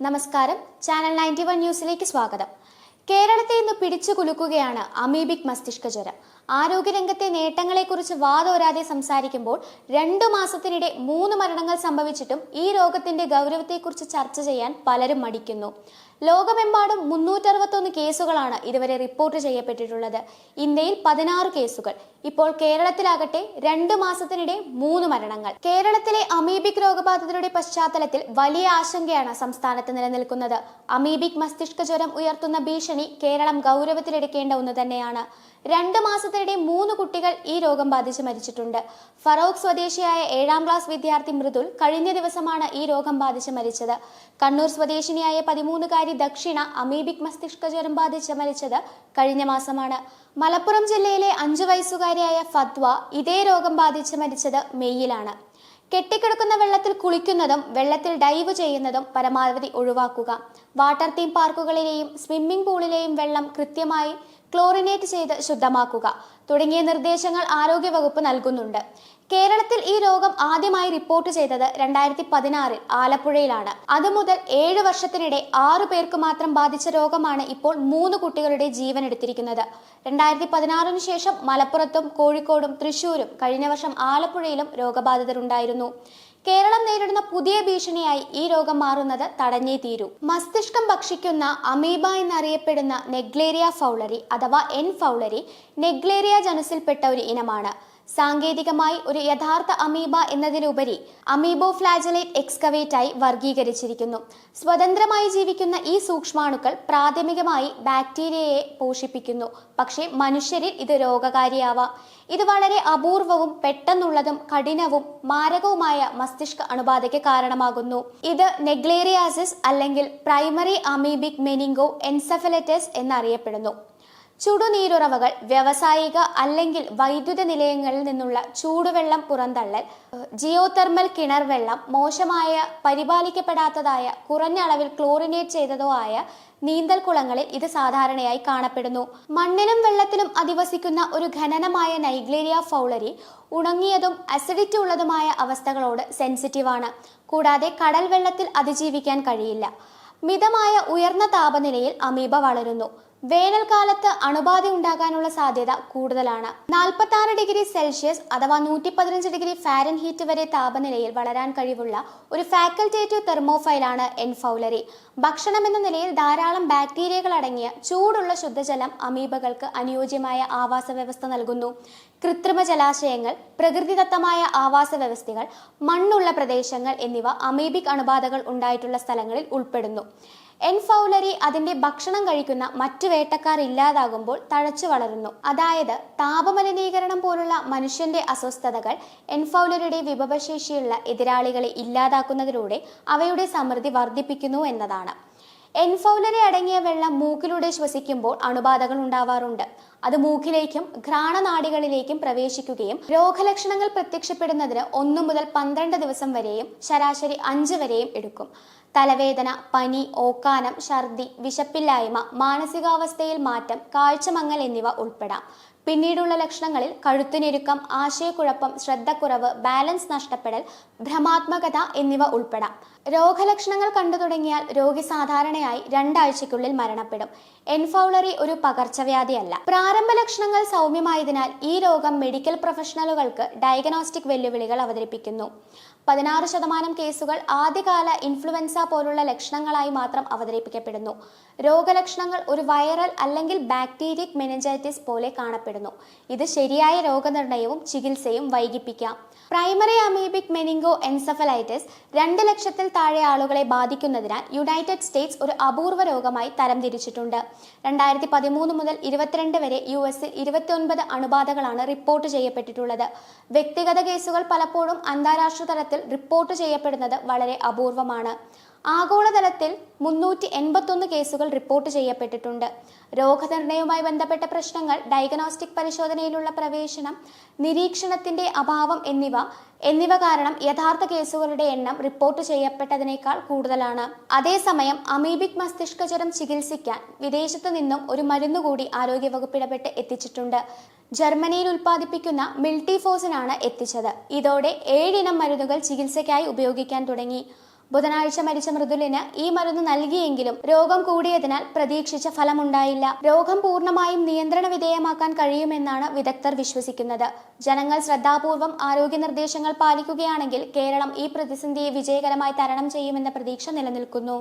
നമസ്കാരം, ചാനൽ 91 ന്യൂസിലേക്ക് സ്വാഗതം. കേരളത്തെ ഇന്ന് പിടിച്ചു കുലുക്കുകയാണ് അമീബിക് മസ്തിഷ്ക ജ്വരം. ആരോഗ്യരംഗത്തെ നേട്ടങ്ങളെക്കുറിച്ച് വാതോരാതെ സംസാരിക്കുമ്പോൾ 2 മാസത്തിനിടെ 3 മരണങ്ങൾ സംഭവിച്ചിട്ടും ഈ രോഗത്തിന്റെ ഗൗരവത്തെക്കുറിച്ച് ചർച്ച ചെയ്യാൻ പലരും മടിക്കുന്നു. ലോകമെമ്പാടും 361 കേസുകളാണ് ഇതുവരെ റിപ്പോർട്ട് ചെയ്യപ്പെട്ടിട്ടുള്ളത്. ഇന്ത്യയിൽ 16 കേസുകൾ. ഇപ്പോൾ കേരളത്തിലാകട്ടെ 2 മാസത്തിനിടെ 3 മരണങ്ങൾ. കേരളത്തിലെ അമീബിക് രോഗബാധിതരുടെ പശ്ചാത്തലത്തിൽ വലിയ ആശങ്കയാണ് സംസ്ഥാനത്ത് നിലനിൽക്കുന്നത്. അമീബിക് മസ്തിഷ്ക ജ്വരം ഉയർത്തുന്ന ഭീഷണി കേരളം ഗൗരവത്തിലെടുക്കേണ്ട ഒന്ന് തന്നെയാണ്. 2 മാസത്തിനിടെ 3 കുട്ടികൾ ഈ രോഗം ബാധിച്ച് മരിച്ചിട്ടുണ്ട്. ഫറോക്ക് സ്വദേശിയായ 7ാം ക്ലാസ് വിദ്യാർത്ഥി മൃദുൽ കഴിഞ്ഞ ദിവസമാണ് ഈ രോഗം ബാധിച്ച് മരിച്ചത്. കണ്ണൂർ സ്വദേശിനിയായ 13-കാരി ദക്ഷിണ അമീബിക് മസ്തിഷ്ക ജ്വരം ബാധിച്ച് മരിച്ചത് കഴിഞ്ഞ മാസമാണ്. മലപ്പുറം ജില്ലയിലെ 5 വയസ്സുകാരിയായ ഫത്വ ഇതേ രോഗം ബാധിച്ച് മരിച്ചത് മെയ്യിലാണ്. കെട്ടിക്കിടക്കുന്ന വെള്ളത്തിൽ കുളിക്കുന്നതും വെള്ളത്തിൽ ഡൈവ് ചെയ്യുന്നതും പരമാവധി ഒഴിവാക്കുക. വാട്ടർ തീം പാർക്കുകളിലെയും സ്വിമ്മിംഗ് പൂളിലെയും വെള്ളം കൃത്യമായി ക്ലോറിനേറ്റ് ചെയ്ത് ശുദ്ധമാക്കുക തുടങ്ങിയ നിർദ്ദേശങ്ങൾ ആരോഗ്യവകുപ്പ് നൽകുന്നുണ്ട്. കേരളത്തിൽ ഈ രോഗം ആദ്യമായി റിപ്പോർട്ട് ചെയ്തത് 2016 ആലപ്പുഴയിലാണ്. അതുമുതൽ 7 വർഷത്തിനിടെ 6 പേർക്ക് മാത്രം ബാധിച്ച രോഗമാണ് ഇപ്പോൾ 3 കുട്ടികളുടെ ജീവൻ എടുത്തിരിക്കുന്നത്. 2016 ശേഷം മലപ്പുറത്തും കോഴിക്കോടും തൃശൂരും കഴിഞ്ഞ വർഷം ആലപ്പുഴയിലും രോഗബാധിതരുണ്ടായിരുന്നു. കേരളം നേരിടുന്ന പുതിയ ഭീഷണിയായി ഈ രോഗം മാറുന്നത് തടഞ്ഞേ തീരൂ. മസ്തിഷ്കം ഭക്ഷിക്കുന്ന അമീബ എന്നറിയപ്പെടുന്ന നെഗ്ലേറിയ ഫൗളറി അഥവാ എൻ ഫൗളറി നെഗ്ലേറിയ ജനുസിൽപ്പെട്ട ഒരു ഇനമാണ്. സാങ്കേതികമായി ഒരു യഥാർത്ഥ അമീബ എന്നതിലുപരി അമീബോ ഫ്ലാജലേറ്റ് എക്സ്കവേറ്റായി വർഗീകരിച്ചിരിക്കുന്നു. സ്വതന്ത്രമായി ജീവിക്കുന്ന ഈ സൂക്ഷ്മാണുക്കൾ പ്രാഥമികമായി ബാക്ടീരിയയെ പോഷിപ്പിക്കുന്നു. പക്ഷേ മനുഷ്യരിൽ ഇത് രോഗകാരിയാവാം. ഇത് വളരെ അപൂർവവും പെട്ടെന്നുള്ളതും കഠിനവും മാരകവുമായ മസ്തിഷ്ക അണുബാധയ്ക്ക് കാരണമാകുന്നു. ഇത് നെഗ്ലേറിയാസിസ് അല്ലെങ്കിൽ പ്രൈമറി അമീബിക് മെനിങ്കോ എൻസെഫലൈറ്റിസ് എന്നറിയപ്പെടുന്നു. ചുടുനീരുറവകൾ, വ്യാവസായിക അല്ലെങ്കിൽ വൈദ്യുത നിലയങ്ങളിൽ നിന്നുള്ള ചൂടുവെള്ളം പുറന്തള്ളൽ, ജിയോതെർമൽ കിണർ വെള്ളം, മോശമായ പരിപാലിക്കപ്പെടാത്തതായ കുറഞ്ഞ അളവിൽ ക്ലോറിനേറ്റ് ചെയ്തതോ ആയ നീന്തൽക്കുളങ്ങളിൽ ഇത് സാധാരണയായി കാണപ്പെടുന്നു. മണ്ണിലും വെള്ളത്തിലും അധിവസിക്കുന്ന ഒരു ഖനനമായ നൈഗ്ലേറിയ ഫൗളറി ഉണങ്ങിയതും അസിഡിറ്റി ഉള്ളതുമായ അവസ്ഥകളോട് സെൻസിറ്റീവാണ്. കൂടാതെ കടൽ വെള്ളത്തിൽ അതിജീവിക്കാൻ കഴിയില്ല. മിതമായ ഉയർന്ന താപനിലയിൽ അമീബ വളരുന്നു. വേനൽക്കാലത്ത് അണുബാധ ഉണ്ടാകാനുള്ള സാധ്യത കൂടുതലാണ്. 46 ഡിഗ്രി സെൽഷ്യസ് അഥവാ 115 ഡിഗ്രി ഫാരൻഹീറ്റ് വരെ താപനിലയിൽ വളരാൻ കഴിവുള്ള ഒരു ഫാക്കൽറ്റേറ്റീവ് തെർമോഫൈലാണ് എൻ ഫൗളറി. ഭക്ഷണം എന്ന നിലയിൽ ധാരാളം ബാക്ടീരിയകൾ അടങ്ങിയ ചൂടുള്ള ശുദ്ധജലം അമീബകൾക്ക് അനുയോജ്യമായ ആവാസ വ്യവസ്ഥ നൽകുന്നു. കൃത്രിമ ജലാശയങ്ങൾ, പ്രകൃതിദത്തമായ ആവാസ വ്യവസ്ഥകൾ, മണ്ണുള്ള പ്രദേശങ്ങൾ എന്നിവ അമീബിക് അണുബാധകൾ ഉണ്ടായിട്ടുള്ള സ്ഥലങ്ങളിൽ ഉൾപ്പെടുന്നു. എൻ ഫൗളറി അതിന്റെ ഭക്ഷണം കഴിക്കുന്ന മറ്റു വേട്ടക്കാർ ഇല്ലാതാകുമ്പോൾ തഴച്ചു വളരുന്നു. അതായത് താപമലിനീകരണം പോലുള്ള മനുഷ്യന്റെ അസ്വസ്ഥതകൾ എൻ ഫൗളറിയുടെ വിഭവശേഷിയുള്ള എതിരാളികളെ ഇല്ലാതാക്കുന്നതിലൂടെ അവയുടെ സമൃദ്ധി വർദ്ധിപ്പിക്കുന്നു എന്നതാണ്. എൻ ഫൗളറി അടങ്ങിയ വെള്ളം മൂക്കിലൂടെ ശ്വസിക്കുമ്പോൾ അണുബാധകൾ ഉണ്ടാവാറുണ്ട്. അത് മൂക്കിലേക്കും ഘ്രാണനാഡികളിലേക്കും പ്രവേശിക്കുകയും രോഗലക്ഷണങ്ങൾ പ്രത്യക്ഷപ്പെടുന്നതിന് 1 മുതൽ 12 ദിവസം വരെയും ശരാശരി 5 വരെയും എടുക്കും. തലവേദന, പനി, ഓക്കാനം, ഛർദി, വിശപ്പില്ലായ്മ, മാനസികാവസ്ഥയിൽ മാറ്റം, കാഴ്ചമങ്ങൽ എന്നിവ ഉൾപ്പെടാം. പിന്നീടുള്ള ലക്ഷണങ്ങളിൽ കഴുത്തുഞെരുക്കം, ആശയക്കുഴപ്പം, ശ്രദ്ധക്കുറവ്, ബാലൻസ് നഷ്ടപ്പെടൽ, ഭ്രമാത്മകത എന്നിവ ഉൾപ്പെടാം. രോഗലക്ഷണങ്ങൾ കണ്ടു തുടങ്ങിയാൽ രോഗി സാധാരണയായി 2 ആഴ്ചയ്ക്കുള്ളിൽ മരണപ്പെടും. എൻ ഫൗളറി ഒരു പകർച്ചവ്യാധിയല്ല. പ്രാരംഭ ലക്ഷണങ്ങൾ സൗമ്യമായതിനാൽ ഈ രോഗം മെഡിക്കൽ പ്രൊഫഷണലുകൾക്ക് ഡയഗ്നോസ്റ്റിക് വെല്ലുവിളികൾ അവതരിപ്പിക്കുന്നു. 16% കേസുകൾ ആദ്യകാല ഇൻഫ്ലുവൻസ പോലുള്ള ലക്ഷണങ്ങളായി മാത്രം അവതരിപ്പിക്കപ്പെടുന്നു. രോഗലക്ഷണങ്ങൾ ഒരു വൈറൽ അല്ലെങ്കിൽ ബാക്ടീരിയക് മെനിഞ്ചൈറ്റിസ് പോലെ കാണപ്പെടുന്നു. ഇത് ശരിയായ രോഗനിർണയവും ചികിത്സയും വൈകിപ്പിക്കാം. പ്രൈമറി അമീബിക് മെനിങ്കോ എൻസെഫലൈറ്റിസ് 2 ലക്ഷത്തിൽ താഴെ ആളുകളെ ബാധിക്കുന്നതിനാൽ യുണൈറ്റഡ് സ്റ്റേറ്റ്സ് ഒരു അപൂർവ രോഗമായി തരംതിരിച്ചിട്ടുണ്ട്. 2013 മുതൽ 22 വരെ US-ൽ 29 അണുബാധകളാണ് റിപ്പോർട്ട് ചെയ്യപ്പെട്ടിട്ടുള്ളത്. വ്യക്തിഗത കേസുകൾ പലപ്പോഴും അന്താരാഷ്ട്ര തലത്തിൽ റിപ്പോർട്ട് ചെയ്യപ്പെടുന്നത് വളരെ അപൂർവമാണ്. ആഗോളതലത്തിൽ 381 കേസുകൾ റിപ്പോർട്ട് ചെയ്യപ്പെട്ടിട്ടുണ്ട്. രോഗനിർണയവുമായി ബന്ധപ്പെട്ട പ്രശ്നങ്ങൾ, ഡയഗ്നോസ്റ്റിക് പരിശോധനയിലുള്ള പ്രവേശനം, നിരീക്ഷണത്തിന്റെ അഭാവം എന്നിവ കാരണം യഥാർത്ഥ കേസുകളുടെ എണ്ണം റിപ്പോർട്ട് ചെയ്യപ്പെട്ടതിനേക്കാൾ കൂടുതലാണ്. അതേസമയം അമീബിക് മസ്തിഷ്ക ജ്വരം ചികിത്സിക്കാൻ വിദേശത്തു നിന്നും ഒരു മരുന്നുകൂടി ആരോഗ്യവകുപ്പ് ഇടപെട്ട് എത്തിച്ചിട്ടുണ്ട്. ജർമ്മനിയിൽ ഉൽപ്പാദിപ്പിക്കുന്ന മിൽട്ടിഫോസിനാണ് എത്തിച്ചത്. ഇതോടെ 7 ഇനം മരുന്നുകൾ ചികിത്സയ്ക്കായി ഉപയോഗിക്കാൻ തുടങ്ങി. ബുധനാഴ്ച മരിച്ച മൃദുലിന് ഈ മരുന്ന് നൽകിയെങ്കിലും രോഗം കൂടിയതിനാൽ പ്രതീക്ഷിച്ച ഫലമുണ്ടായില്ല. രോഗം പൂർണ്ണമായും നിയന്ത്രണ വിധേയമാക്കാൻ കഴിയുമെന്നാണ് വിദഗ്ധർ വിശ്വസിക്കുന്നത്. ജനങ്ങൾ ശ്രദ്ധാപൂർവം ആരോഗ്യ നിർദ്ദേശങ്ങൾ പാലിക്കുകയാണെങ്കിൽ കേരളം ഈ പ്രതിസന്ധിയെ വിജയകരമായി തരണം ചെയ്യുമെന്ന പ്രതീക്ഷ നിലനിൽക്കുന്നു.